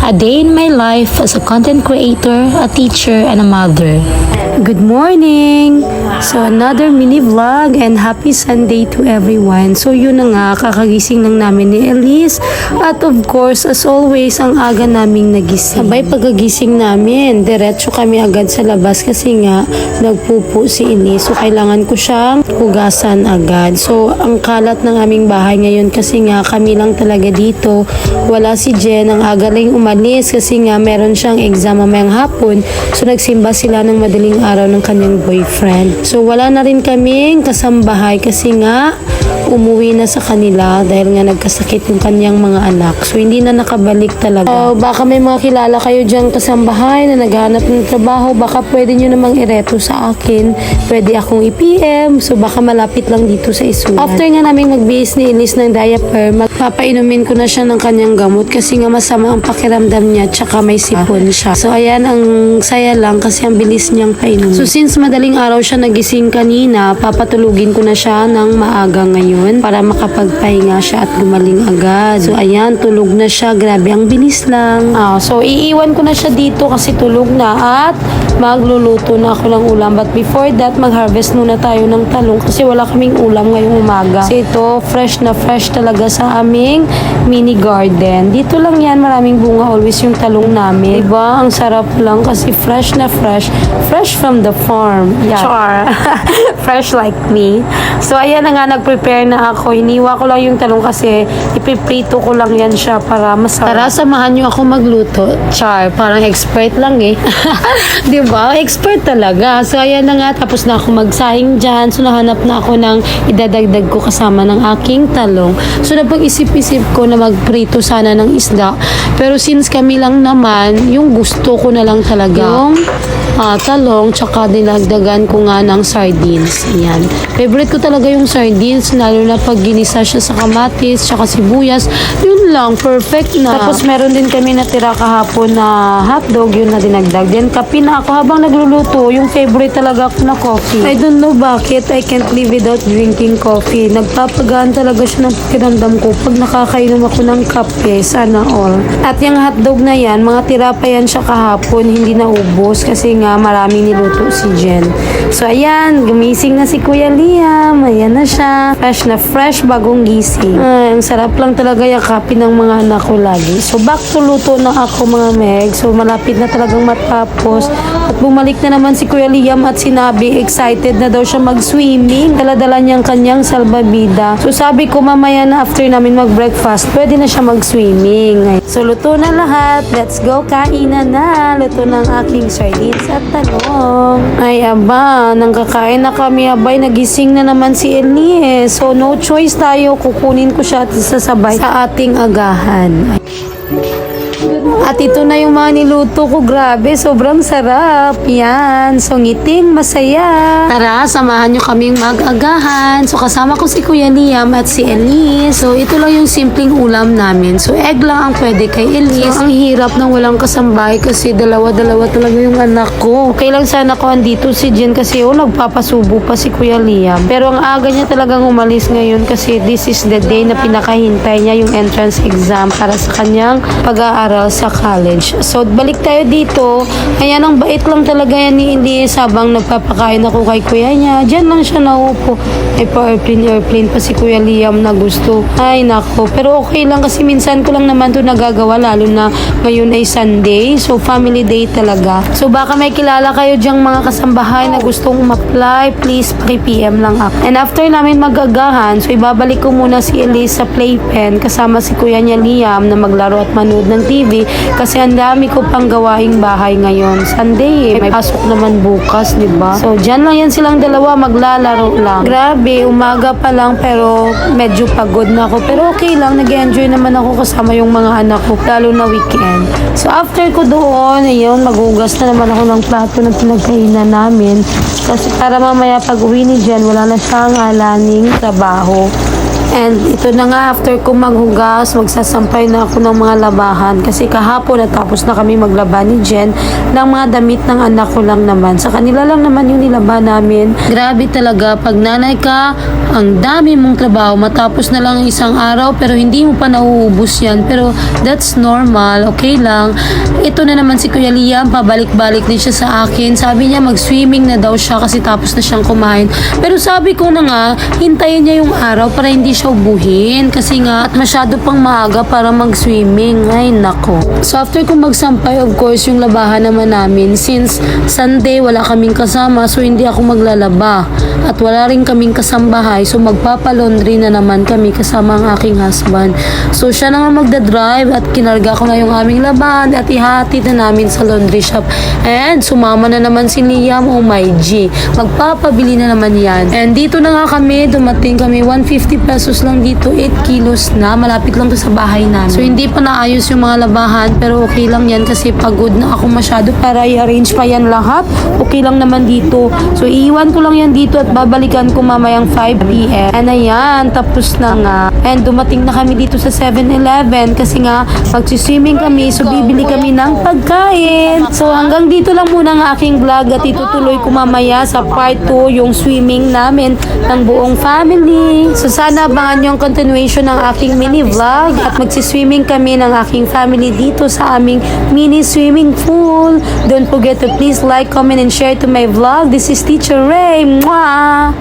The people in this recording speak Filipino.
A day in my life as a content creator, a teacher, and a mother. Good morning! So another mini vlog and happy Sunday to everyone. So yun na nga, kakagising lang namin ni Elise. At of course, as always, ang aga naming nagising. Sabay pagkagising namin, diretso kami agad sa labas kasi nga nagpupo si Elise. So kailangan ko siyang hugasan agad. So ang kalat ng aming bahay ngayon kasi nga kami lang talaga dito. Wala si Jen, ang aga lang umalis kasi nga meron siyang exam mamayang hapon. So nagsimba sila ng madaling araw ng kanyang boyfriend. So wala na rin kaming kasambahay kasi nga umuwi na sa kanila dahil nga nagkasakit yung kanyang mga anak. So hindi na nakabalik talaga. So baka may mga kilala kayo dyan kasambahay na naghahanap ng trabaho, baka pwede nyo namang ireto sa akin. Pwede akong i-PM. So baka malapit lang dito sa Isunan. After nga namin mag-base ni Elise ng diaper, magpapainumin ko na siya ng kanyang gamot kasi nga masama ang pakiramdam niya tsaka may sipon siya. So ayan, ang saya lang kasi ang bilis niyang painumin. So since madaling araw siya nagising kanina, papatulugin ko na siya ng maaga ngayon para makapagpahinga siya at gumaling agad. So ayan, tulog na siya. Grabe, ang bilis lang. So iiwan ko na siya dito kasi tulog na at magluluto na ako ng ulam. But before that, mag-harvest muna tayo ng talong kasi wala kaming ulam ngayong umaga. Kasi ito, fresh na fresh talaga sa aming mini garden. Dito lang yan, maraming bunga always yung talong namin. Diba? Ang sarap lang kasi fresh na fresh. Fresh from the farm. Yeah. Char. Fresh like me. So ayan na nga, nag-prepare na ako. Hiniwa ko lang yung talong kasi ipiprito ko lang yan siya para masarap. Tara, samahan nyo ako magluto. Char, parang expert lang eh. Diba? Expert talaga. So ayan na nga, tapos na ako magsahing dyan. So nahanap na ako ng idadagdag ko kasama ng aking talong. So napag-isip-isip ko na magprito sana ng isda. Pero since kami lang naman, yung gusto ko na lang talaga yung talong, tsaka dinagdagan ko nga ng sardines. Ayan. Favorite ko talaga yung sardines, lalo na pag ginisa siya sa kamatis, tsaka sibuyas. Yun lang, perfect na. Tapos meron din kami natira kahapon na hotdog, yun na dinagdag. Then kape na ako habang nagluluto, yung favorite talaga ko na coffee. I don't know bakit, I can't live without drinking coffee. Nagpapagaan talaga siya ng pakiramdam ko pag nakakainom ako ng kape, sana all. At yung hotdog na yan, mga tira pa yan siya kahapon, hindi na ubos kasi nga maraming niluto si Jen. So ayan, gumising na si Kuya Liam. Ayan na siya. Fresh na fresh, bagong gising. Ay, ang sarap lang talaga yakapin ng mga anak ko lagi. So back to luto na ako mga meg. So malapit na talagang matapos. At bumalik na naman si Kuya Liam at sinabi excited na daw siya mag-swimming. Dala-dala niyang kanyang salbabida. So sabi ko mamaya na after namin mag-breakfast, pwede na siya mag-swimming. So luto na lahat. Let's go, kainan na. Luto ng aking sardines at talong. Ay aba, nang kakain na kami, abay, nagising na naman si Elise. So no choice tayo, kukunin ko siya at sasabay sa ating agahan. At ito na yung mga niluto ko. Grabe, sobrang sarap. Yan. So, ngiting, masaya. Tara, samahan nyo kaming mag-agahan. So, kasama ko si Kuya Liam at si Elise. So, ito lang yung simpleng ulam namin. So, egg lang ang pwede kay Elise. So, ang hirap ng walang kasambahay kasi dalawa-dalawa talaga yung anak ko. Okay lang sana ko andito si Jen kasi nagpapasubo pa si Kuya Liam. Pero ang aga niya talagang umalis ngayon kasi this is the day na pinakahintay niya yung entrance exam para sa kanyang pag-aaral sa college. So, balik tayo dito. Ayan, ang bait lang talaga yan ni Elise habang nagpapakain ako kay kuya niya. Diyan lang siya naupo. Ay, pa-airplane pa si Kuya Liam na gusto. Ay, nako. Pero okay lang kasi minsan ko lang naman to nagagawa lalo na ngayon ay Sunday. So, family day talaga. So, baka may kilala kayo dyang mga kasambahay na gustong ma-apply. Please, paki-PM lang ako. And after namin mag-agahan, so ibabalik ko muna si Elise sa playpen kasama si kuya niya Liam na maglaro at manood ng TV kasi ang dami ko pang gawaing bahay ngayon. Sunday eh. May pasok naman bukas, di ba? So, dyan lang yan silang dalawa, maglalaro lang. Grabe, umaga pa lang pero medyo pagod na ako. Pero okay lang, nag-enjoy naman ako kasama yung mga anak ko, lalo na weekend. So, after ko doon, ayun, maghugas na naman ako ng plato na pinagkainan namin. Kasi para mamaya pag uwi ni Jen, wala na siyang alaning trabaho. And ito na nga, after ko maghugas, magsasampay na ako ng mga labahan. Kasi kahapon natapos na kami maglaba ni Jen ng mga damit ng anak ko lang naman. Sa kanila lang naman yung nilaba namin. Grabe talaga, pag nanay ka, ang dami mong trabaho. Matapos na lang isang araw, pero hindi mo pa nauubos yan. Pero that's normal, okay lang. Ito na naman si Kuya Liam, pabalik-balik din siya sa akin. Sabi niya mag-swimming na daw siya kasi tapos na siyang kumain. Pero sabi ko na nga, hintayin niya yung araw para hindi siya ubuhin. Kasi nga, masyado pang maaga para mag-swimming. Ay, nako. So, after kong magsampay, of course, yung labahan naman namin. Since Sunday, wala kaming kasama, so hindi ako maglalaba. At wala rin kaming kasambahay, so magpapalaundry na naman kami kasama ang aking husband. So, siya na nga magdadrive at kinarga ko na yung aming labahan at ihatid na namin sa laundry shop. And, sumama na naman si Liam, oh my G. Magpapabili na naman yan. And dito na nga kami, dumating kami, 150 pesos lang dito, 8 kilos na, malapit lang to sa bahay namin. So hindi pa naayos yung mga labahan, pero okay lang yan kasi pagod na ako masyado para i-arrange pa yan lahat. Okay lang naman dito. So iiwan ko lang yan dito at babalikan ko mamayang 5 p.m. And ayan, tapos na nga. And dumating na kami dito sa 7-Eleven kasi nga mag-swimming kami, so bibili kami ng pagkain. So hanggang dito lang muna ang aking vlog at itutuloy ko mamaya sa part 2 yung swimming namin ng buong family. So sana abangan nyo ang continuation ng aking mini vlog at magsiswimming kami ng aking family dito sa aming mini swimming pool. Don't forget to please like, comment, and share to my vlog. This is Teacher Ray. Mwah!